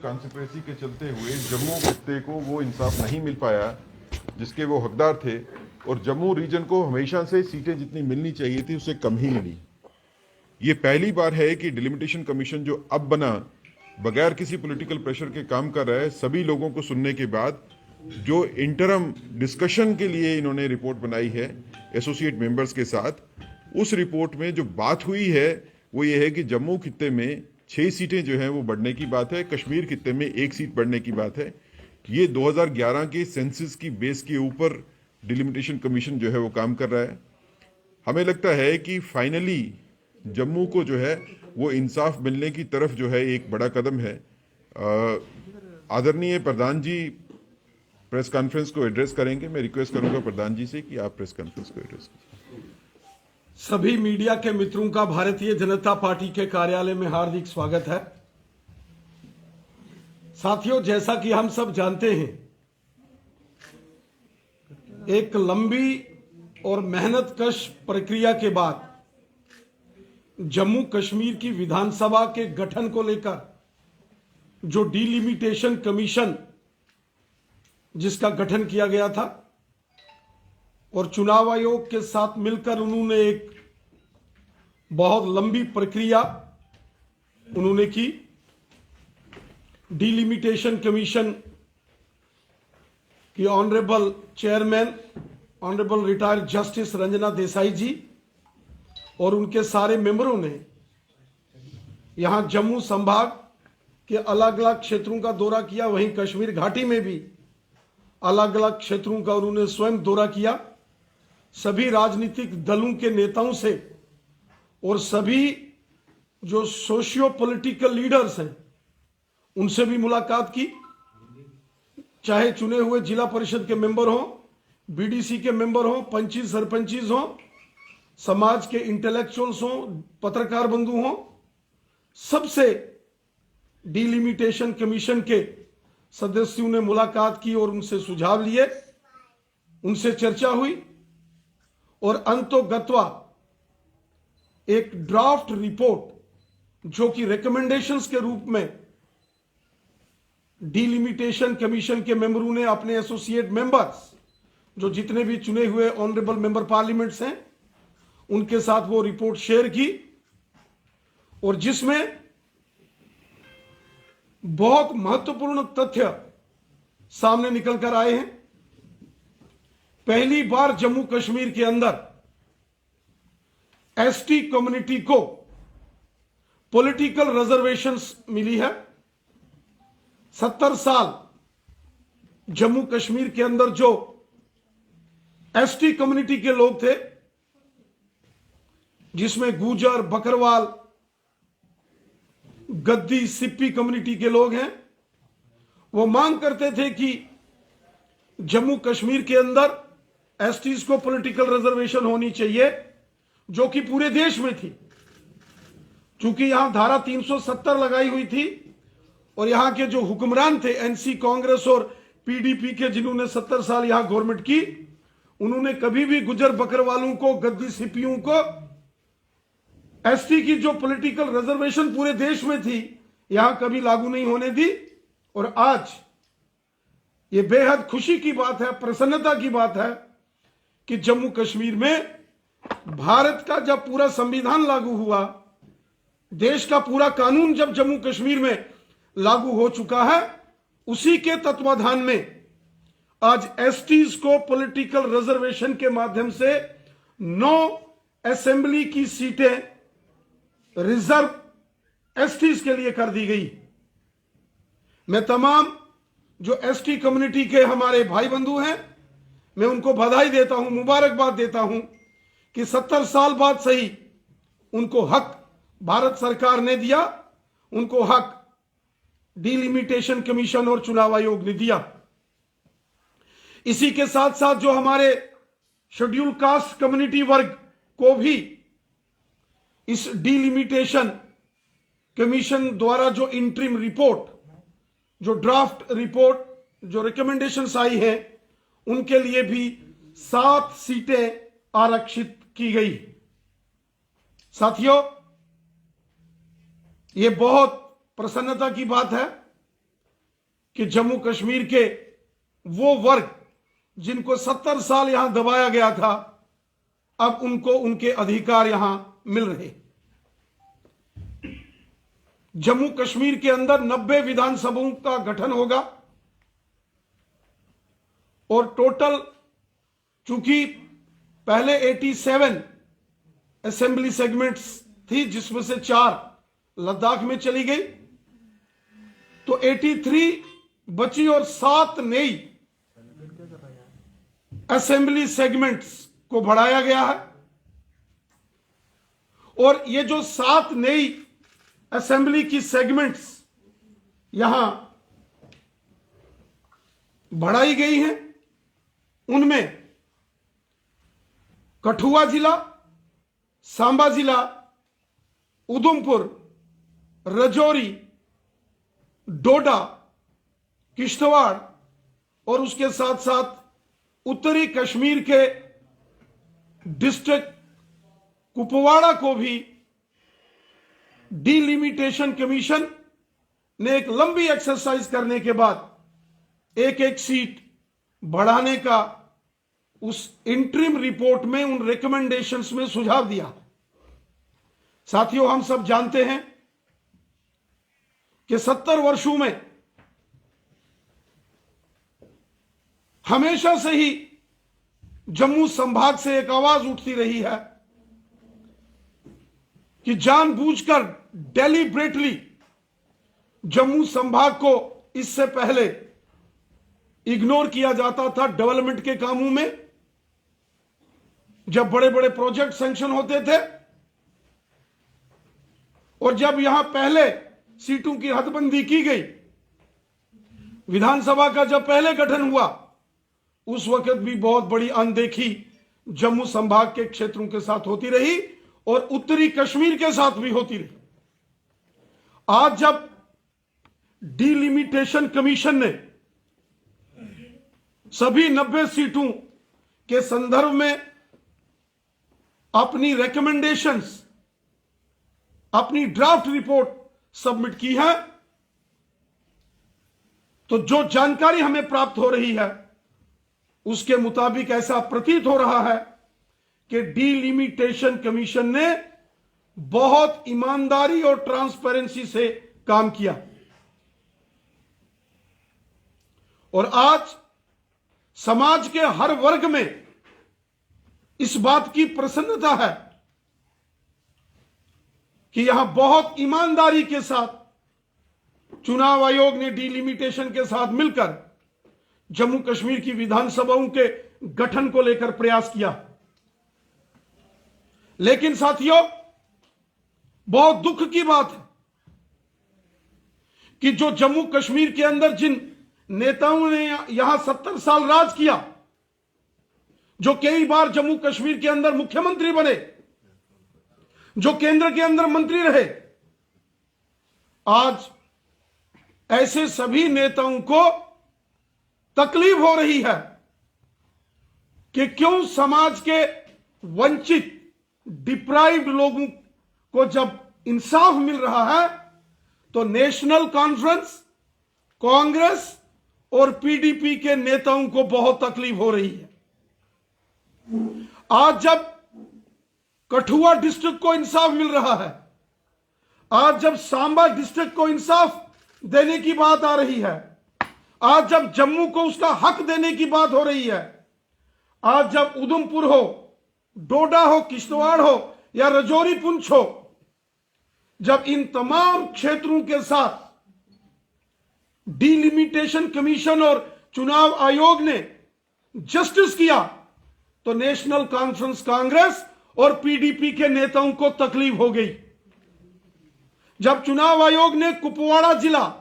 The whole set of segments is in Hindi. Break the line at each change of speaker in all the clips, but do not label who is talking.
कॉन्स्पिरेसी के चलते हुए जम्मू खित्ते को वो इंसाफ नहीं मिल पाया जिसके वो हकदार थे और जम्मू रीजन को हमेशा से सीटें जितनी मिलनी चाहिए थी उससे कम ही मिली। ये पहली बार है कि डिलिमिटेशन कमीशन जो अब बना बगैर किसी पॉलिटिकल प्रेशर के काम कर रहा है। सभी लोगों को सुनने के बाद जो इंटरम डिस्कशन के लिए इन्होंने रिपोर्ट बनाई है एसोसिएट मेंबर्स के साथ, उस रिपोर्ट में जो बात हुई है वो ये है कि जम्मू खित्ते में 6 सीटें जो हैं वो बढ़ने की बात है, कश्मीर खित्ते में 1 सीट बढ़ने की बात है। ये 2011 के सेंसस की बेस के ऊपर डिलिमिटेशन कमीशन जो है वो काम कर रहा है। हमें लगता है कि फाइनली जम्मू को जो है वो इंसाफ मिलने की तरफ जो है एक बड़ा कदम है। आदरणीय प्रधान जी प्रेस कॉन्फ्रेंस को एड्रेस करेंगे। मैं रिक्वेस्ट करूंगा प्रधान जी से कि आप प्रेस कॉन्फ्रेंस को एड्रेस करें।
सभी मीडिया के मित्रों का भारतीय जनता पार्टी के कार्यालय में हार्दिक स्वागत है। साथियों, जैसा कि हम सब जानते हैं, एक लंबी और मेहनतकश प्रक्रिया के बाद जम्मू कश्मीर की विधानसभा के गठन को लेकर जो डिलिमिटेशन कमीशन जिसका गठन किया गया था और चुनाव आयोग के साथ मिलकर उन्होंने एक बहुत लंबी प्रक्रिया उन्होंने की। डिलिमिटेशन कमीशन की honourable chairman honourable retired justice Ranjana Desai ji और उनके सारे मेंबरों ने यहां जम्मू संभाग के अलग अलग क्षेत्रों का दौरा किया। वहीं कश्मीर घाटी में भी अलग अलग क्षेत्रों का उन्होंने स्वयं दौरा किया। सभी राजनीतिक दलों के नेताओं से और सभी जो सोशियो पॉलिटिकल लीडर्स हैं उनसे भी मुलाकात की, चाहे चुने हुए जिला परिषद के मेंबर हों, बीडीसी के मेंबर हों, पंची सरपंचीज हों, समाज के इंटेलेक्चुअल्स हों, पत्रकार बंधु हों, सबसे डिलिमिटेशन कमीशन के सदस्यों ने मुलाकात की और उनसे सुझाव लिए, उनसे चर्चा हुई और अंतोगत्वा एक ड्राफ्ट रिपोर्ट जो कि रिकमेंडेशंस के रूप में डिलिमिटेशन कमीशन के मेंबरों ने अपने एसोसिएट मेंबर्स जो जितने भी चुने हुए ऑनरेबल मेंबर पार्लियामेंट्स हैं उनके साथ वो रिपोर्ट शेयर की और जिसमें बहुत महत्वपूर्ण तथ्य सामने निकल कर आए हैं। पहली बार जम्मू कश्मीर के अंदर एसटी कम्युनिटी को पॉलिटिकल रिजर्वेशंस मिली है। 70 साल जम्मू कश्मीर के अंदर जो एसटी कम्युनिटी के लोग थे, जिसमें गुजर, बकरवाल, गद्दी, सिप्पी कम्युनिटी के लोग हैं, वो मांग करते थे कि जम्मू कश्मीर के अंदर एसटीज को पॉलिटिकल रिजर्वेशन होनी चाहिए, जो कि पूरे देश में थी। चूंकि यहां धारा 370 लगाई हुई थी और यहां के जो हुक्मरान थे एनसी कांग्रेस और पीडीपी के, जिन्होंने 70 साल यहां गवर्नमेंट की, उन्होंने कभी भी गुजर बकरवालों को, गद्दी सिप्पियों को एसटी की जो पॉलिटिकल रिजर्वेशन पूरे देश में थी यहां कभी लागू नहीं होने दी। और आज ये बेहद खुशी की बात है, प्रसन्नता की बात है कि जम्मू कश्मीर में भारत का जब पूरा संविधान लागू हुआ, देश का पूरा कानून जब जम्मू कश्मीर में लागू हो चुका है, उसी के तत्वाधान में आज एसटीज को पॉलिटिकल रिजर्वेशन के माध्यम से 9 असेंबली की सीटें रिजर्व एसटीज के लिए कर दी गई। मैं तमाम जो एसटी कम्युनिटी के हमारे भाई बंधु हैं, मैं उनको बधाई देता हूं, मुबारकबाद देता हूं कि 70 साल बाद सही उनको हक भारत सरकार ने दिया, उनको हक डिलिमिटेशन कमीशन और चुनाव आयोग ने दिया। इसी के साथ साथ जो हमारे शेड्यूल कास्ट कम्युनिटी वर्ग को भी इस डिलिमिटेशन कमीशन द्वारा जो इंटरिम रिपोर्ट, जो ड्राफ्ट रिपोर्ट, जो रिकमेंडेशंस आई है, उनके लिए भी 7 सीटें आरक्षित की गई। साथियों, ये बहुत प्रसन्नता की बात है कि जम्मू कश्मीर के वो वर्ग जिनको 70 साल यहां दबाया गया था, अब उनको उनके अधिकार यहां मिल रहे। जम्मू कश्मीर के अंदर 90 विधानसभाओं का गठन होगा और टोटल, चूंकि पहले 87 असेंबली सेगमेंट्स थी जिसमें से 4 लद्दाख में चली गई, तो 83 बची और 7 नई असेंबली सेगमेंट्स को बढ़ाया गया है। और ये जो 7 नई असेंबली की सेगमेंट्स यहां बढ़ाई गई हैं, उनमें कठुआ जिला, सांबा जिला, उधमपुर, राजौरी, डोडा, किश्तवाड़ और उसके साथ साथ उत्तरी कश्मीर के डिस्ट्रिक्ट कुपवाड़ा को भी डिलिमिटेशन कमीशन ने एक लंबी एक्सरसाइज करने के बाद एक एक सीट बढ़ाने का उस इंटरिम रिपोर्ट में, उन रिकमेंडेशंस में सुझाव दिया। साथियों, हम सब जानते हैं कि 70 वर्षों में हमेशा से ही जम्मू संभाग से एक आवाज उठती रही है कि जानबूझकर, डेलिब्रेटली जम्मू संभाग को इससे पहले इग्नोर किया जाता था डेवलपमेंट के कामों में। जब बड़े बड़े प्रोजेक्ट सैंक्शन होते थे और जब यहां पहले सीटों की हदबंदी की गई, विधानसभा का जब पहले गठन हुआ, उस वक्त भी बहुत बड़ी अनदेखी जम्मू संभाग के क्षेत्रों के साथ होती रही और उत्तरी कश्मीर के साथ भी होती रही। आज जब डिलिमिटेशन कमीशन ने सभी 90 सीटों के संदर्भ में अपनी रिकमेंडेशंस, अपनी ड्राफ्ट रिपोर्ट सबमिट की है, तो जो जानकारी हमें प्राप्त हो रही है उसके मुताबिक ऐसा प्रतीत हो रहा है कि डिलिमिटेशन कमीशन ने बहुत ईमानदारी और ट्रांसपेरेंसी से काम किया और आज समाज के हर वर्ग में इस बात की प्रसन्नता है कि यहां बहुत ईमानदारी के साथ चुनाव आयोग ने डिलिमिटेशन के साथ मिलकर जम्मू कश्मीर की विधानसभाओं के गठन को लेकर प्रयास किया। लेकिन साथियों, बहुत दुख की बात है कि जो जम्मू कश्मीर के अंदर जिन नेताओं ने यहां 70 साल राज किया, जो कई बार जम्मू कश्मीर के अंदर मुख्यमंत्री बने, जो केंद्र के अंदर मंत्री रहे, आज ऐसे सभी नेताओं को तकलीफ हो रही है कि क्यों समाज के वंचित, डिप्राइव्ड लोगों को जब इंसाफ मिल रहा है तो नेशनल कॉन्फ्रेंस, कांग्रेस और पीडीपी के नेताओं को बहुत तकलीफ हो रही है। आज जब कठुआ डिस्ट्रिक्ट को इंसाफ मिल रहा है, आज जब सांबा डिस्ट्रिक्ट को इंसाफ देने की बात आ रही है, आज जब जम्मू को उसका हक देने की बात हो रही है, आज जब उधमपुर हो, डोडा हो, किश्तवाड़ हो या राजौरी पुंछ हो, जब इन तमाम क्षेत्रों के साथ डिलिमिटेशन कमीशन और चुनाव आयोग ने जस्टिस किया, तो नेशनल कॉन्फ्रेंस, कांग्रेस और पीडीपी के नेताओं को तकलीफ हो गई। जब चुनाव आयोग ने कुपवाड़ा जिला,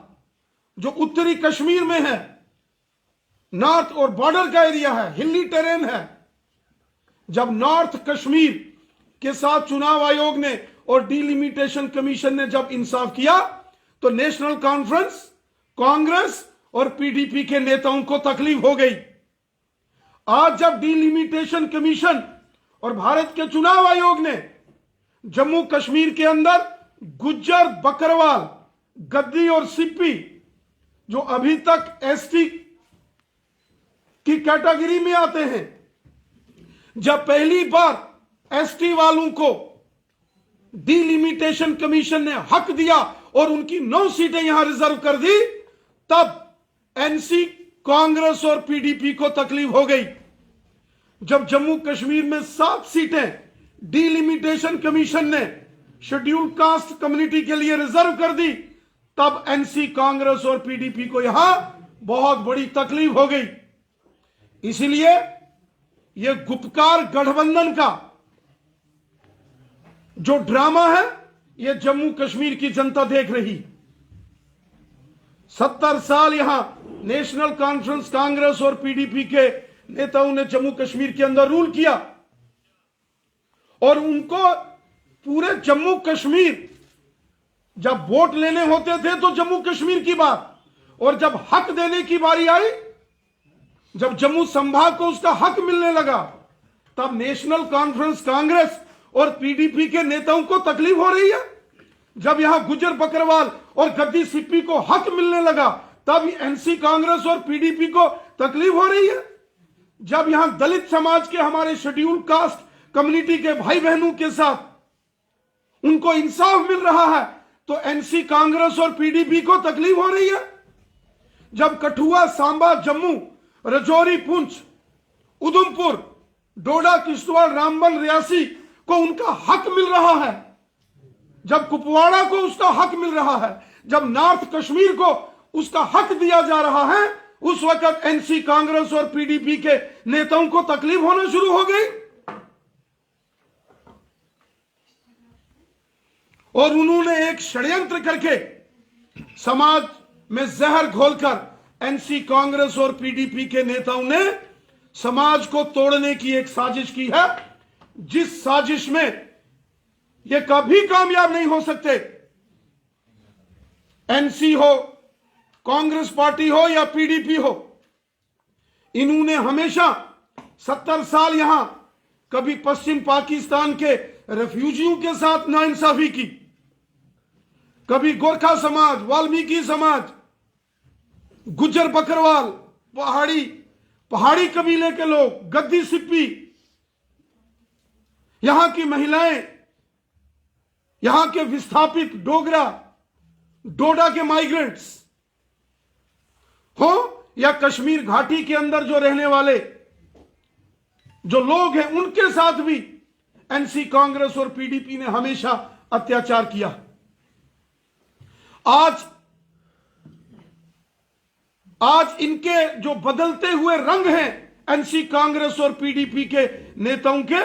जो उत्तरी कश्मीर में है, नॉर्थ और बॉर्डर का एरिया है, हिली टेरेन है, जब नॉर्थ कश्मीर के साथ चुनाव आयोग ने और डिलिमिटेशन कमीशन ने जब इंसाफ किया, तो नेशनल कॉन्फ्रेंस, कांग्रेस और पीडीपी के नेताओं को तकलीफ हो गई। आज जब डिलिमिटेशन कमीशन और भारत के चुनाव आयोग ने जम्मू कश्मीर के अंदर गुज्जर, बकरवाल, गद्दी और सिप्पी जो अभी तक एसटी की कैटेगरी में आते हैं, जब पहली बार एसटी वालों को डिलिमिटेशन कमीशन ने हक दिया और उनकी 9 सीटें यहां रिजर्व कर दी, तब एनसी, कांग्रेस और पीडीपी को तकलीफ हो गई। जब जम्मू कश्मीर में 7 सीटें डिलिमिटेशन कमीशन ने शेड्यूल कास्ट कम्युनिटी के लिए रिजर्व कर दी, तब एनसी, कांग्रेस और पीडीपी को यहां बहुत बड़ी तकलीफ हो गई। इसलिए यह गुपकार गठबंधन का जो ड्रामा है, यह जम्मू कश्मीर की जनता देख रही। 70 साल यहां नेशनल कॉन्फ्रेंस कांग्रेस और पीडीपी के नेताओं ने जम्मू कश्मीर के अंदर रूल किया और उनको पूरे जम्मू कश्मीर, जब वोट लेने होते थे तो जम्मू कश्मीर की बात, और जब हक देने की बारी आई, जब जम्मू संभाग को उसका हक मिलने लगा, तब नेशनल कॉन्फ्रेंस कांग्रेस और पीडीपी के नेताओं को तकलीफ हो रही है। जब यहां गुज्जर बकरवाल और गद्दी सिप्पी को हक मिलने लगा, तब एनसी, कांग्रेस और पीडीपी को तकलीफ हो रही है। जब यहां दलित समाज के, हमारे शेड्यूल कास्ट कम्युनिटी के भाई बहनों के साथ उनको इंसाफ मिल रहा है, तो एनसी, कांग्रेस और पीडीपी को तकलीफ हो रही है। जब कठुआ, सांबा, जम्मू, रजौरी, पुंछ, उधमपुर, डोडा, किश्तवाड़, रामबन, रियासी को उनका हक मिल रहा है, जब कुपवाड़ा को उसका हक मिल रहा है, जब नॉर्थ कश्मीर को उसका हक दिया जा रहा है, उस वक्त एनसी, कांग्रेस और पीडीपी के नेताओं को तकलीफ होना शुरू हो गई और उन्होंने एक षड्यंत्र करके समाज में जहर घोलकर एनसी, कांग्रेस और पीडीपी के नेताओं ने समाज को तोड़ने की एक साजिश की है, जिस साजिश में ये कभी कामयाब नहीं हो सकते। एनसी हो, कांग्रेस पार्टी हो या पीडीपी हो, इन्होंने हमेशा 70 साल यहां कभी पश्चिम पाकिस्तान के रेफ्यूजियों के साथ नाइंसाफी की, कभी गोरखा समाज, वाल्मीकि समाज, गुज्जर बकरवाल, पहाड़ी कबीले के लोग, गद्दी सिप्पी, यहां की महिलाएं, यहां के विस्थापित डोगरा, डोडा के माइग्रेंट्स हो या कश्मीर घाटी के अंदर जो रहने वाले जो लोग हैं, उनके साथ भी एनसी, कांग्रेस और पीडीपी ने हमेशा अत्याचार किया। आज इनके जो बदलते हुए रंग हैं एनसी, कांग्रेस और पीडीपी के नेताओं के,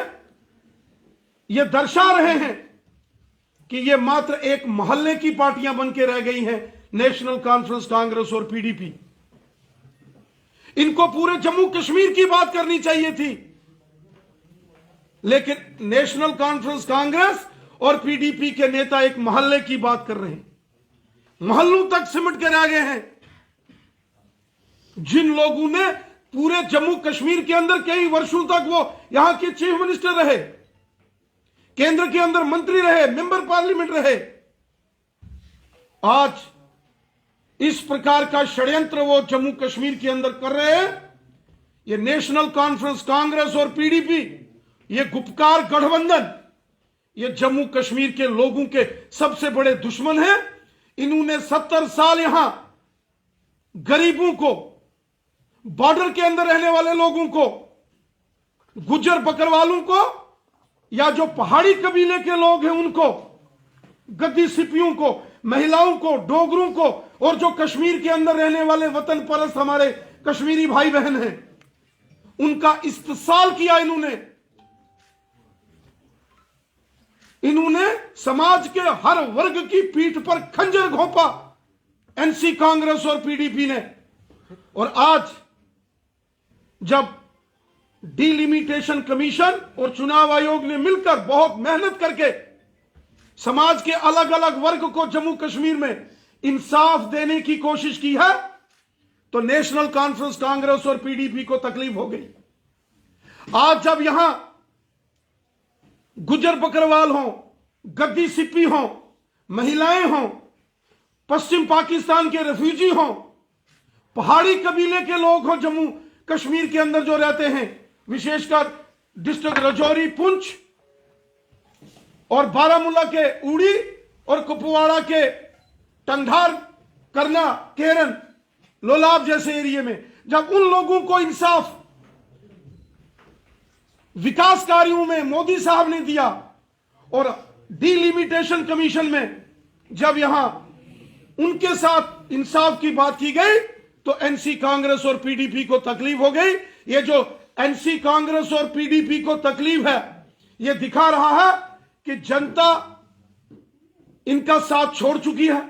ये दर्शा रहे हैं कि ये मात्र एक मोहल्ले की पार्टियां बन के रह गई हैं, नेशनल कॉन्फ्रेंस कांग्रेस और पीडीपी। इनको पूरे जम्मू कश्मीर की बात करनी चाहिए थी, लेकिन नेशनल कॉन्फ्रेंस कांग्रेस और पीडीपी के नेता एक मोहल्ले की बात कर रहे हैं, मोहल्लों तक सिमट कर आ गए हैं। जिन लोगों ने पूरे जम्मू कश्मीर के अंदर कई वर्षों तक वो यहां के चीफ मिनिस्टर रहे, केंद्र के अंदर मंत्री रहे, मेंबर पार्लियामेंट रहे, आज इस प्रकार का षड्यंत्र वो जम्मू कश्मीर के अंदर कर रहे हैं। ये नेशनल कॉन्फ्रेंस कांग्रेस और पीडीपी, ये गुपकार गठबंधन, ये जम्मू कश्मीर के लोगों के सबसे बड़े दुश्मन हैं। इन्होंने 70 साल यहां गरीबों को, बॉर्डर के अंदर रहने वाले लोगों को, गुज्जर बकरवालों को या जो पहाड़ी कबीले के लोग हैं उनको, गद्दी सिप्पियों को, महिलाओं को, डोगरों को, और जो कश्मीर के अंदर रहने वाले वतन परस्त हमारे कश्मीरी भाई बहन हैं, उनका इस्तेसाल किया। इन्होंने समाज के हर वर्ग की पीठ पर खंजर घोंपा एनसी, कांग्रेस और पीडीपी ने। और आज जब डिलिमिटेशन कमीशन और चुनाव आयोग ने मिलकर बहुत मेहनत करके समाज के अलग अलग वर्ग को जम्मू कश्मीर में इंसाफ देने की कोशिश की है, तो नेशनल कॉन्फ्रेंस कांग्रेस और पीडीपी को तकलीफ हो गई। आज जब यहां गुज्जर बकरवाल हो, गद्दी सिप्पी हो, महिलाएं हो, पश्चिम पाकिस्तान के रेफ्यूजी हो, पहाड़ी कबीले के लोग हो जम्मू कश्मीर के अंदर जो रहते हैं, विशेषकर डिस्ट्रिक्ट राजौरी, पुंछ और बारामूला के उड़ी और कुपवाड़ा के टंगधार, करना, केरन, लोलाब जैसे एरिया में, जब उन लोगों को इंसाफ विकास कार्यों में मोदी साहब ने दिया और डिलिमिटेशन कमीशन में जब यहां उनके साथ इंसाफ की बात की गई तो एनसी कांग्रेस और पीडीपी को तकलीफ हो गई। ये जो एनसी कांग्रेस और पीडीपी को तकलीफ है, यह दिखा रहा है कि जनता इनका साथ छोड़ चुकी है,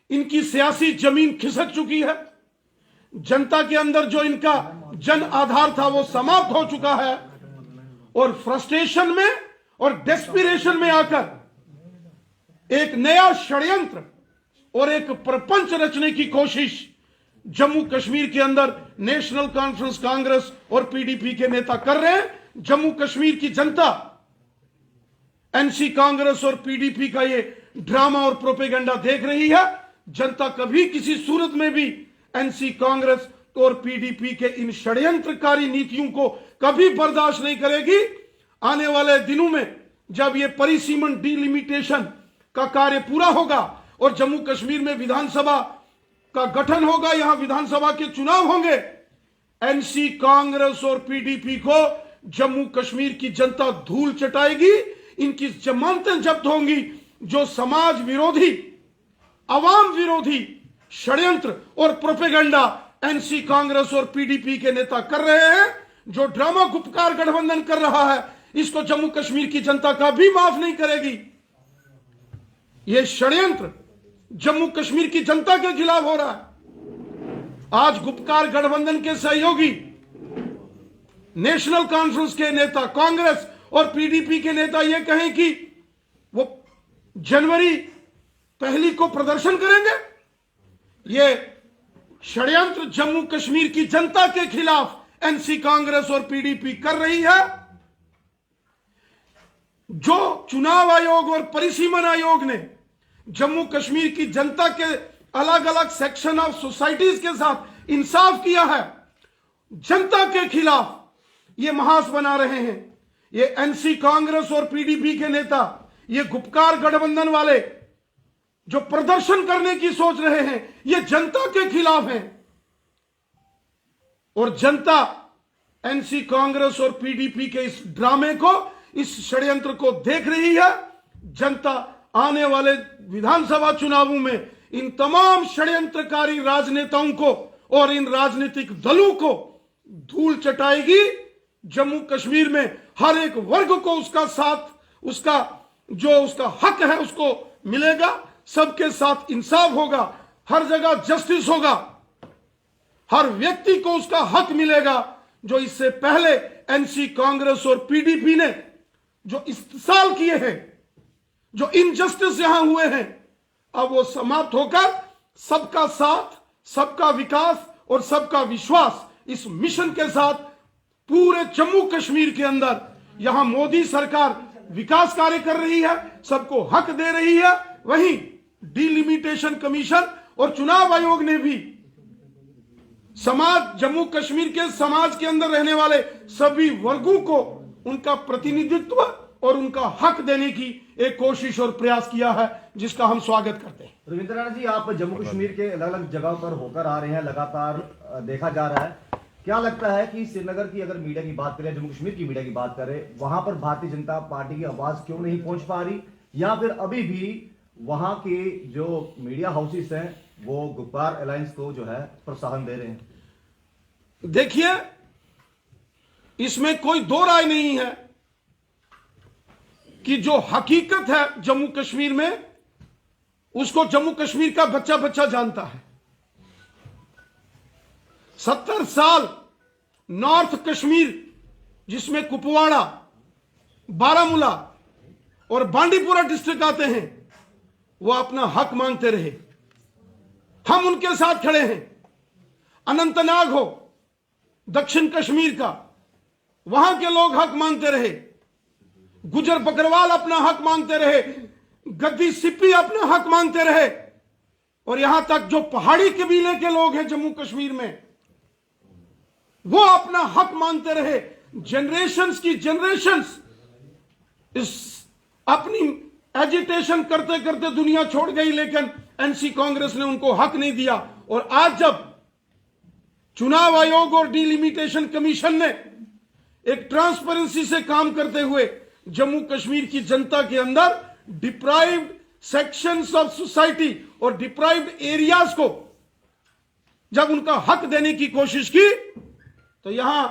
इनकी सियासी जमीन खिसक चुकी है, जनता के अंदर जो इनका जन आधार था वो समाप्त हो चुका है और फ्रस्ट्रेशन में और डेस्पिरेशन में आकर एक नया षड्यंत्र और एक प्रपंच रचने की कोशिश जम्मू कश्मीर के अंदर नेशनल कॉन्फ्रेंस कांग्रेस और पीडीपी के नेता कर रहे हैं। जम्मू कश्मीर की जनता एनसी कांग्रेस और पीडीपी का ये ड्रामा और प्रोपेगेंडा देख रही है। जनता कभी किसी सूरत में भी एनसी कांग्रेस और पीडीपी के इन षड्यंत्रकारी नीतियों को कभी बर्दाश्त नहीं करेगी। आने वाले दिनों में जब ये परिसीमन डिलिमिटेशन का कार्य पूरा होगा और जम्मू कश्मीर में विधानसभा का गठन होगा, यहां विधानसभा के चुनाव होंगे, एनसी कांग्रेस और पीडीपी को जम्मू कश्मीर की जनता धूल चटाएगी, इनकी जमानतें जब्त होंगी। जो समाज विरोधी, अवाम विरोधी षड्यंत्र और प्रोपेगेंडा एनसी कांग्रेस और पीडीपी के नेता कर रहे हैं, जो ड्रामा गुपकार गठबंधन कर रहा है, इसको जम्मू कश्मीर की जनता कभी माफ नहीं करेगी। यह षड्यंत्र जम्मू कश्मीर की जनता के खिलाफ हो रहा है। आज गुपकार गठबंधन के सहयोगी नेशनल कॉन्फ्रेंस के नेता, कांग्रेस और पीडीपी के नेता यह कहें कि वो जनवरी 1 को प्रदर्शन करेंगे, यह षड्यंत्र जम्मू कश्मीर की जनता के खिलाफ एनसी कांग्रेस और पीडीपी कर रही है। जो चुनाव आयोग और परिसीमन आयोग ने जम्मू कश्मीर की जनता के अलग अलग सेक्शन ऑफ सोसाइटीज के साथ इंसाफ किया है, जनता के खिलाफ ये महास बना रहे हैं। ये एनसी कांग्रेस और पीडीपी के नेता, ये गुपकार गठबंधन वाले जो प्रदर्शन करने की सोच रहे हैं, ये जनता के खिलाफ हैं और जनता एनसी कांग्रेस और पीडीपी के इस ड्रामे को, इस षड्यंत्र को देख रही है। जनता आने वाले विधानसभा चुनावों में इन तमाम षड्यंत्रकारी राजनेताओं को और इन राजनीतिक दलों को धूल चटाएगी। जम्मू कश्मीर में हर एक वर्ग को उसका साथ, उसका हक है उसको मिलेगा, सबके साथ इंसाफ होगा, हर जगह जस्टिस होगा, हर व्यक्ति को उसका हक मिलेगा। जो इससे पहले एनसी कांग्रेस और पीडीपी ने जो इस्तेसाल किए हैं, जो इनजस्टिस यहां हुए हैं, अब वो समाप्त होकर सबका साथ, सबका विकास और सबका विश्वास, इस मिशन के साथ पूरे जम्मू कश्मीर के अंदर यहां मोदी सरकार विकास कार्य कर रही है, सबको हक दे रही है। वहीं डिलिमिटेशन कमीशन और चुनाव आयोग ने भी समाज, जम्मू कश्मीर के समाज के अंदर रहने वाले सभी वर्गों को उनका प्रतिनिधित्व और उनका हक देने की एक कोशिश और प्रयास किया है, जिसका हम स्वागत करते हैं।
रविंद्र राणा जी, आप जम्मू कश्मीर के अलग अलग जगह पर होकर आ रहे हैं, लगातार देखा जा रहा है, क्या लगता है कि श्रीनगर की अगर मीडिया की बात करें, जम्मू कश्मीर की मीडिया की बात करें, वहां पर भारतीय जनता पार्टी की आवाज क्यों नहीं पहुंच पा रही, या फिर अभी भी वहां के जो मीडिया हाउसेस हैं वो गुपकार अलायंस को जो है प्रोत्साहन दे रहे हैं?
देखिए, इसमें कोई दो राय नहीं है कि जो हकीकत है जम्मू कश्मीर में, उसको जम्मू कश्मीर का बच्चा बच्चा जानता है। 70 साल नॉर्थ कश्मीर, जिसमें कुपवाड़ा, बारामूला और बांडीपुरा डिस्ट्रिक्ट आते हैं, वो अपना हक मांगते रहे। हम उनके साथ खड़े हैं। अनंतनाग हो, दक्षिण कश्मीर का, वहां के लोग हक मांगते रहे। गुजर बकरवाल अपना हक मांगते रहे, गद्दी सिप्पी अपना हक मांगते रहे और यहां तक जो पहाड़ी कबीले के लोग हैं जम्मू कश्मीर में, वो अपना हक मांगते रहे। जनरेशंस की जनरेशंस इस अपनी एजिटेशन करते करते दुनिया छोड़ गई, लेकिन एनसी कांग्रेस ने उनको हक नहीं दिया। और आज जब चुनाव आयोग और डिलिमिटेशन कमीशन ने एक ट्रांसपेरेंसी से काम करते हुए जम्मू कश्मीर की जनता के अंदर डिप्राइव्ड सेक्शंस ऑफ सोसाइटी और डिप्राइव्ड एरियाज को जब उनका हक देने की कोशिश की, तो यहां